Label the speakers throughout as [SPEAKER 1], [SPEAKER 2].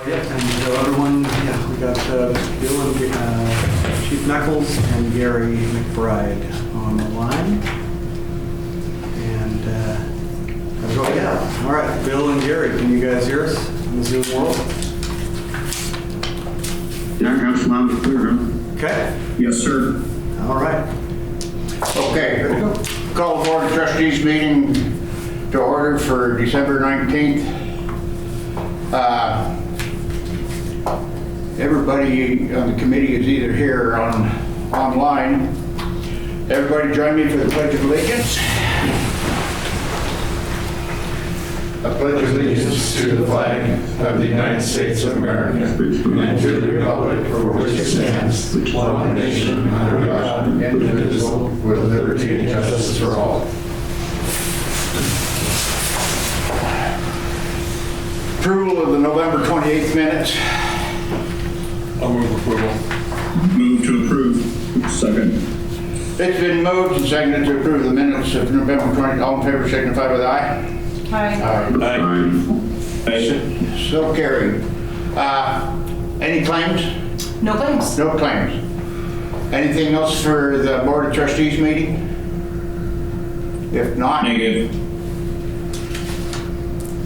[SPEAKER 1] Yeah, and so everyone, yeah, we got Bill and Chief Neckels and Gary McBride on the line. And how's it going? Yeah. All right, Bill and Gary, can you guys hear us in the Zoom world?
[SPEAKER 2] Yeah, that's loud and clear, huh?
[SPEAKER 1] Okay.
[SPEAKER 2] Yes, sir.
[SPEAKER 1] All right.
[SPEAKER 3] Okay, call the Board of Trustees meeting to order for December 19th. Everybody on the committee is either here or online. Everybody join me for the Pledge of Allegiance.
[SPEAKER 4] I pledge allegiance to the flag of the United States of America and to the republic for which it stands, one nation under God, indivisible, with liberty and justice for all.
[SPEAKER 3] Approval of the November 28th minutes.
[SPEAKER 4] I'll move approval.
[SPEAKER 2] Move to approve. Second.
[SPEAKER 3] It's been moved and seconded to approve the minutes of November 20th. All in favor signify with aye.
[SPEAKER 2] Aye.
[SPEAKER 3] So carried. Any claims?
[SPEAKER 5] No claims.
[SPEAKER 3] No claims. Anything else for the Board of Trustees meeting? If not,
[SPEAKER 2] Negative.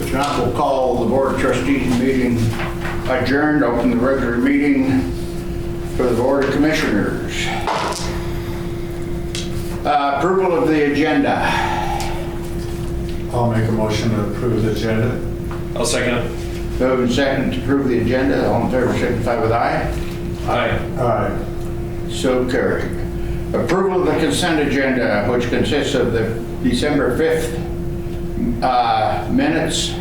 [SPEAKER 3] If not, we'll call the Board of Trustees meeting adjourned, open the regular meeting for the Board of Commissioners. Approval of the agenda.
[SPEAKER 4] I'll make a motion to approve the agenda.
[SPEAKER 6] I'll second it.
[SPEAKER 3] Moved and seconded to approve the agenda. All in favor signify with aye.
[SPEAKER 6] Aye.
[SPEAKER 4] Aye.
[SPEAKER 3] So carried. Approval of the consent agenda, which consists of the December 5th minutes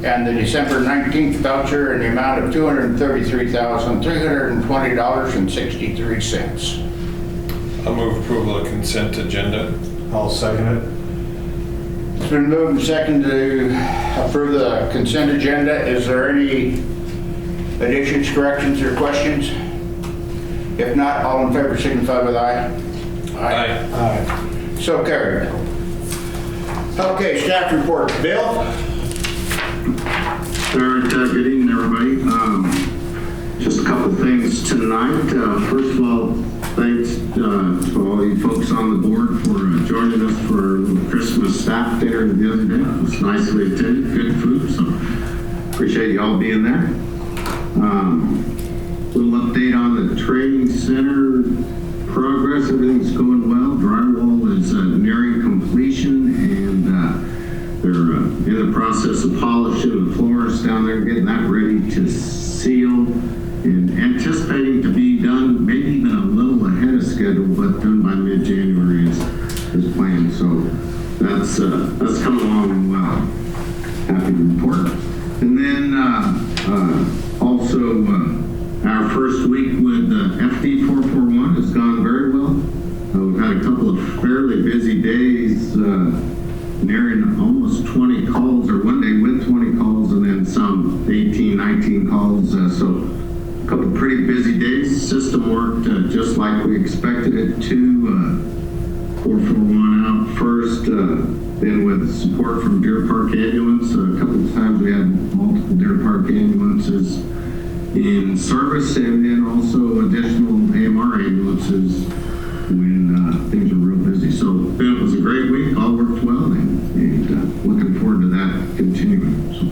[SPEAKER 3] and the December 19th voucher in the amount of $233,320.63.
[SPEAKER 6] I'll move approval of consent agenda.
[SPEAKER 4] I'll second it.
[SPEAKER 3] It's been moved and seconded to approve the consent agenda. Is there any additions, corrections, or questions? If not, all in favor signify with aye.
[SPEAKER 6] Aye.
[SPEAKER 4] Aye.
[SPEAKER 3] So carried. Okay, staff report. Bill?
[SPEAKER 2] All right, good evening, everybody. Just a couple things tonight. First of all, thanks to all you folks on the board for joining us for our little Christmas staff dinner the other day. It was nicely attended, good food, so appreciate you all being there. Little update on the training center progress. Everything's going well. Drywall is nearing completion, and they're in the process of polishing the floors down there, getting that ready to seal, and anticipating to be done maybe even a little ahead of schedule, but done by mid-January is planned. So that's coming along well. Happy to report. And then also our first week with FD 441 has gone very well. We've had a couple of fairly busy days, nearing almost 20 calls, or one day with 20 calls, and then some 18, 19 calls. So a couple of pretty busy days. System worked just like we expected it to. 441 out first, then with support from Deer Park Ambulance. A couple of times we had multiple Deer Park ambulances in service, and then also additional AMR ambulances when things are real busy. So it was a great week, all worked well, and looking forward to that continuing. So,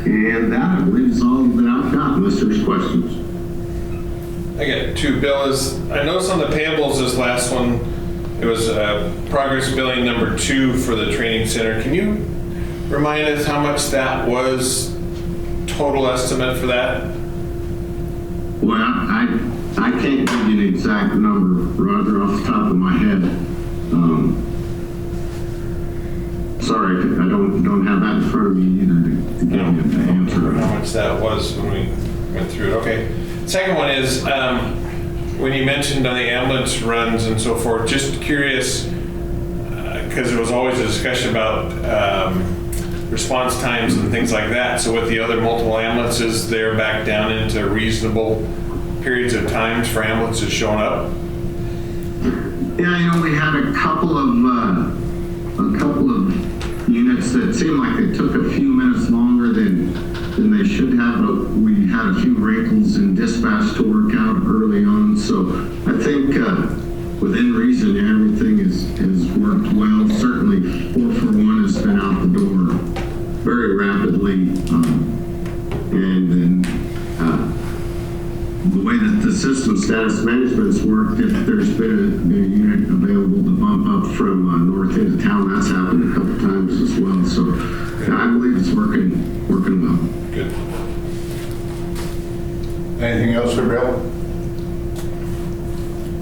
[SPEAKER 2] and that, I believe, is all that I've got, unless there's questions.
[SPEAKER 6] I got two. Bill, I noticed on the payables, this last one, it was progress billing number 2 for the training center. Can you remind us how much that was, total estimate for that?
[SPEAKER 2] Well, I can't give you an exact number, Roger, off the top of my head. Sorry, I don't have that in front of me either to give you an answer.
[SPEAKER 6] How much that was when we went through it. Okay. Second one is, when you mentioned on the ambulance runs and so forth, just curious, because there was always a discussion about response times and things like that. So with the other multiple ambulances, they're back down into reasonable periods of times for ambulances showing up?
[SPEAKER 2] Yeah, we had a couple of units that seemed like they took a few minutes longer than they should have, but we had a few wrinkles in dispatch to work out early on. So I think within reason, everything has worked well. Certainly 441 has been out the door very rapidly. And then the way that the system status management's worked, if there's been a unit available to bump up from north into town, that's happened a couple times as well. So I believe it's working well.
[SPEAKER 6] Good.
[SPEAKER 3] Anything else for Bill?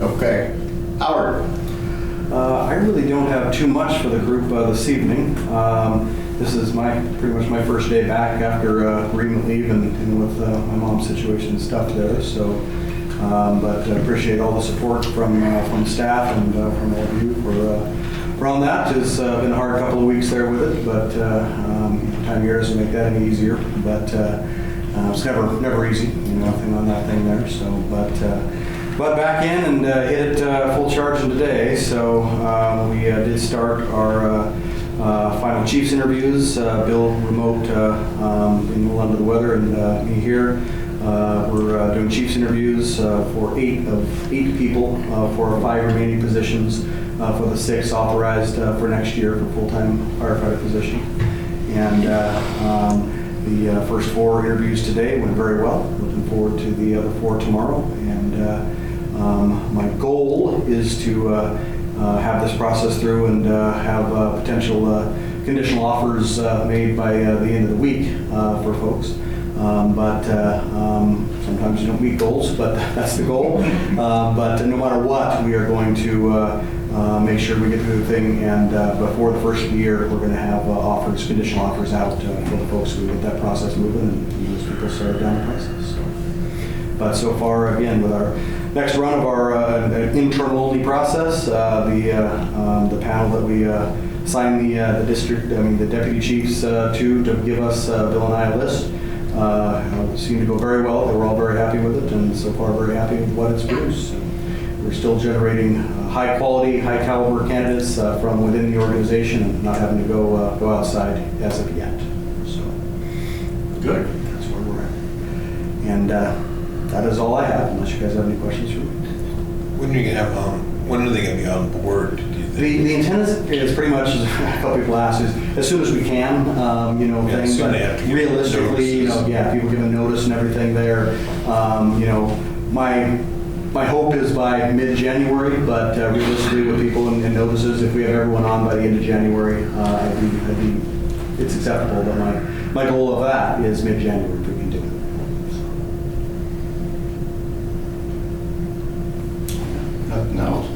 [SPEAKER 3] Okay. Howard?
[SPEAKER 1] I really don't have too much for the group this evening. This is pretty much my first day back after bereavement leave and with my mom's situation and stuff there. So, but I appreciate all the support from staff and from all of you for on that. It's been a hard couple of weeks there with it, but time of year doesn't make that any easier. But it's never easy, nothing on that thing there. So, but back in and hit it full charge today. So we did start our final Chiefs interviews. Bill remote, being a little under the weather, and me here. We're doing Chiefs interviews for eight people for 5 remaining positions for the 6 authorized for next year for full-time firefighter position. And the first 4 interviews today went very well. Looking forward to the other 4 tomorrow. And my goal is to have this process through and have potential conditional offers made by the end of the week for folks. But sometimes you don't meet goals, but that's the goal. But no matter what, we are going to make sure we get through the thing, and before the first of the year, we're going to have conditional offers out for the folks who get that process moving, and those people start down the process. But so far, again, with our next run of our internal-only process, the panel that we signed the deputy chiefs to give us, Bill and I, a list, seemed to go very well. They were all very happy with it, and so far very happy with what it's produced. We're still generating high-quality, high-caliber candidates from within the organization, and not having to go outside as of yet. So, good. That's where we're at. And that is all I have, unless you guys have any questions for me.
[SPEAKER 6] When are they going to be on board, do you think?
[SPEAKER 1] The intent is pretty much, as a couple people ask, is as soon as we can, things.
[SPEAKER 6] soon
[SPEAKER 1] But
[SPEAKER 6] they have to give
[SPEAKER 1] realistically,
[SPEAKER 6] notices.
[SPEAKER 1] people giving notice and everything there. My hope is by mid-January, but realistically with people and notices, if we have everyone on by the end of January, it's acceptable. But my goal of that is mid-January if we can do it.
[SPEAKER 3] Nothing else?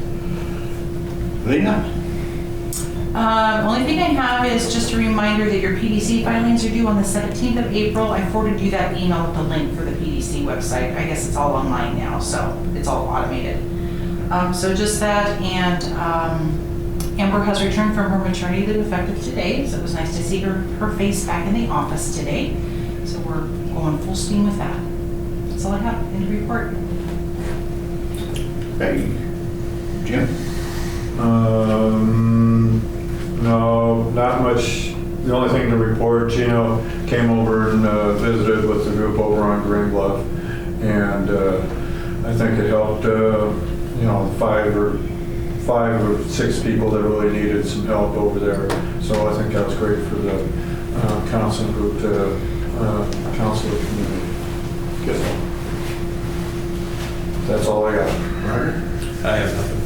[SPEAKER 3] Lena?
[SPEAKER 5] Only thing I have is just a reminder that your PDC filings are due on the 17th of April. I forwarded you that email with the link for the PDC website. I guess it's all online now, so it's all automated. So just that, and Amber has returned from her maternity leave effective today, so it was nice to see her face back in the office today. So we're going full steam with that. That's all I have in the report.
[SPEAKER 3] Hey, Jim?
[SPEAKER 4] No, not much. The only thing to report, Gino came over and visited with the group over on Green Bluff, and I think it helped, 5 or 6 people that really needed some help over there. So I think that was great for the counseling group to counsel the community.
[SPEAKER 3] Good.
[SPEAKER 4] That's all I got.
[SPEAKER 3] Roger?
[SPEAKER 6] I have nothing.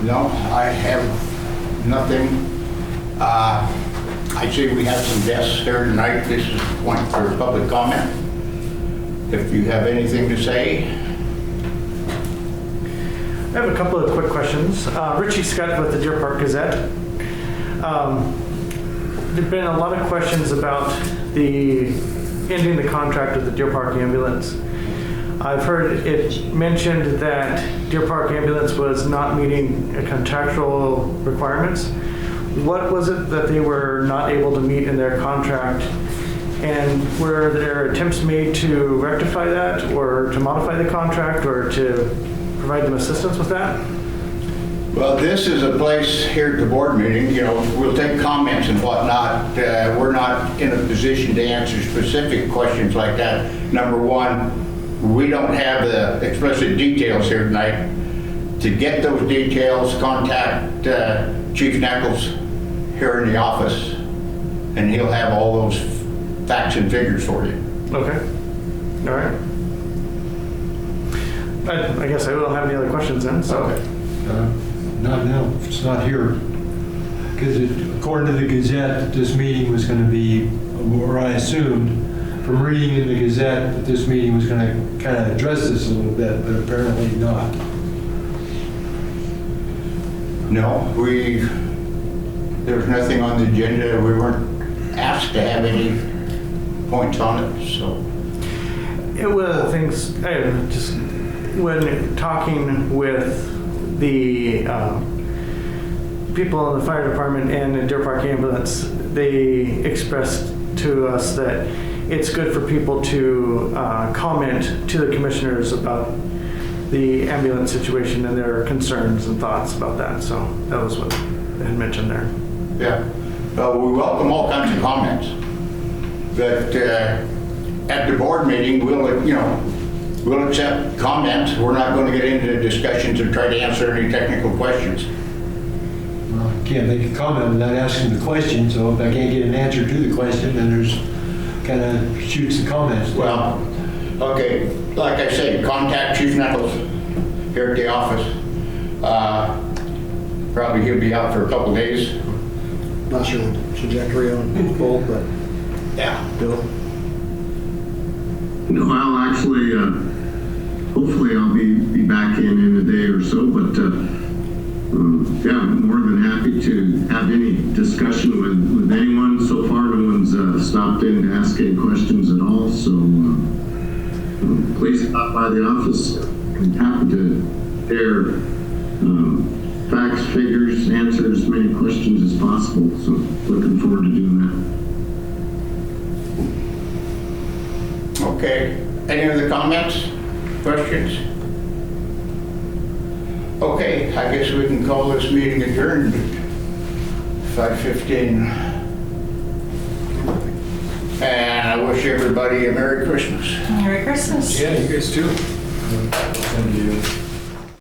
[SPEAKER 3] No, I have nothing. I see we have some guests here tonight. This is a point for public comment. If you have anything to say.
[SPEAKER 7] I have a couple of quick questions. Richie Scott with the Deer Park Gazette. There've been a lot of questions about ending the contract with the Deer Park Ambulance. I've heard it mentioned that Deer Park Ambulance was not meeting contractual requirements. What was it that they were not able to meet in their contract? And were there attempts made to rectify that, or to modify the contract, or to provide them assistance with that?
[SPEAKER 3] Well, this is a place here at the board meeting, you know, we'll take comments and whatnot. We're not in a position to answer specific questions like that. Number one, we don't have the explicit details here tonight. To get those details, contact Chief Neckels here in the office, and he'll have all those facts and figures for you.
[SPEAKER 7] Okay. All right. I guess I don't have any other questions then, so.
[SPEAKER 3] Okay.
[SPEAKER 8] Not now, it's not here. Because according to the Gazette, this meeting was going to be, or I assumed from reading in the Gazette that this meeting was going to kind of address this a little bit, but apparently not.
[SPEAKER 3] No, there's nothing on the agenda. We weren't asked to have any points on it, so.
[SPEAKER 7] One of the things, just when talking with the people in the fire department and the Deer Park ambulance, they expressed to us that it's good for people to comment to the commissioners about the ambulance situation and their concerns and thoughts about that. So that was what they had mentioned there.
[SPEAKER 3] Yeah, we welcome all kinds of comments. But at the board meeting, we'll accept comments. We're not going to get into discussions and try to answer any technical questions.
[SPEAKER 8] Well, I can't make a comment without asking the question, so if I can't get an answer to the question, then there's kind of shoots and comments.
[SPEAKER 3] Well, okay, like I said, contact Chief Neckels here at the office. Probably he'll be out for a couple days.
[SPEAKER 1] Not sure the trajectory on both, but
[SPEAKER 3] Yeah.
[SPEAKER 1] Bill?
[SPEAKER 2] No, I'll actually, hopefully I'll be back in a day or so, but yeah, I'm more than happy to have any discussion with anyone. So far, no one's stopped in to ask any questions at all, so please stop by the office. I'm happy to share facts, figures, answer as many questions as possible, so looking forward to doing that.
[SPEAKER 3] Okay. Any other comments, questions? Okay, I guess we can call this meeting adjourned. 5:15. And I wish everybody a Merry Christmas.
[SPEAKER 5] Merry Christmas.
[SPEAKER 6] Yeah, you guys too.
[SPEAKER 1] Thank you.